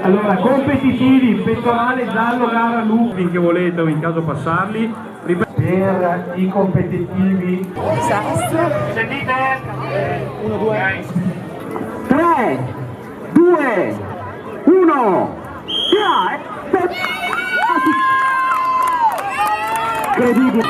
Allora, competitivi, pettorale giallo, gara lupi, finché volete o in caso passarli. Per i competitivi. Sentite? 1, 2. 3, 2, 1. Via! Incredibile!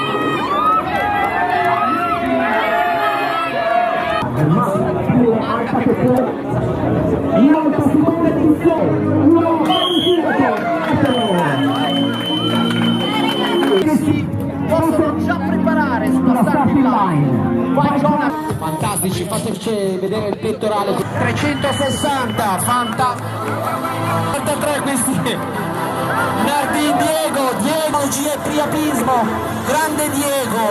Che si possono già preparare sulla starting line. Vai Jonathan. Fantastici, fateci vedere il pettorale. 360, fantastico. 43 questi. Nardin Diego G priapismo, grande Diego.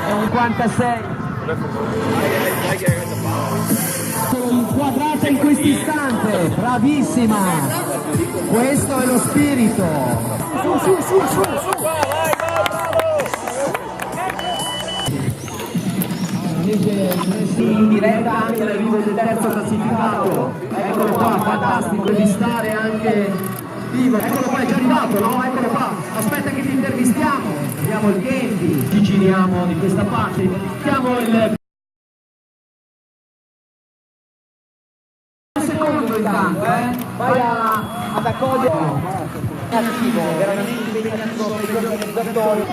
È un 56. Inquadrata in questo istante, bravissima, questo è lo spirito. Su. In diretta anche l'arrivo del terzo classificato, eccolo qua, fantastico, devi stare anche vivo, eccolo qua, è già arrivato, no? Eccolo qua, aspetta che ti intervistiamo, vediamo il Candy, ci giriamo di questa parte, vediamo il intanto, vai ad accogliere attivo, veramente impegnativo per gli organizzatori,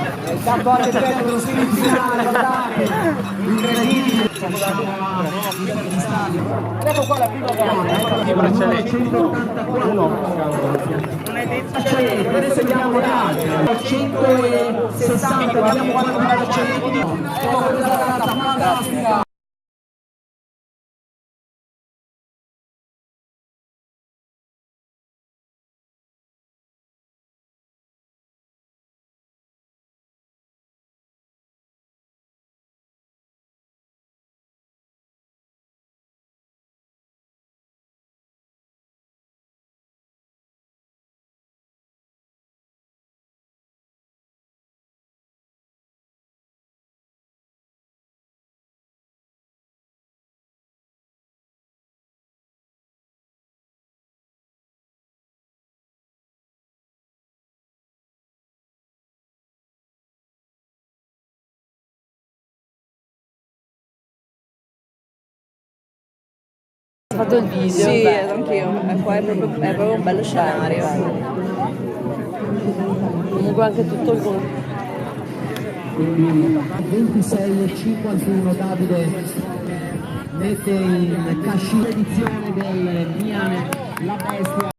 tanto anche per lo spirito finale, guardate, incredibile. Ecco qua la prima gara, ecco la 184, adesso andiamo le altre, 160, vediamo quanto di braccialetti, ecco questa ragazza fantastica. Ho fatto il video. Sì, anch'io. Qua è proprio un bello scenario. Comunque anche tutto il gol. 26:51 Davide mette in cascina edizione del Miane la bestia.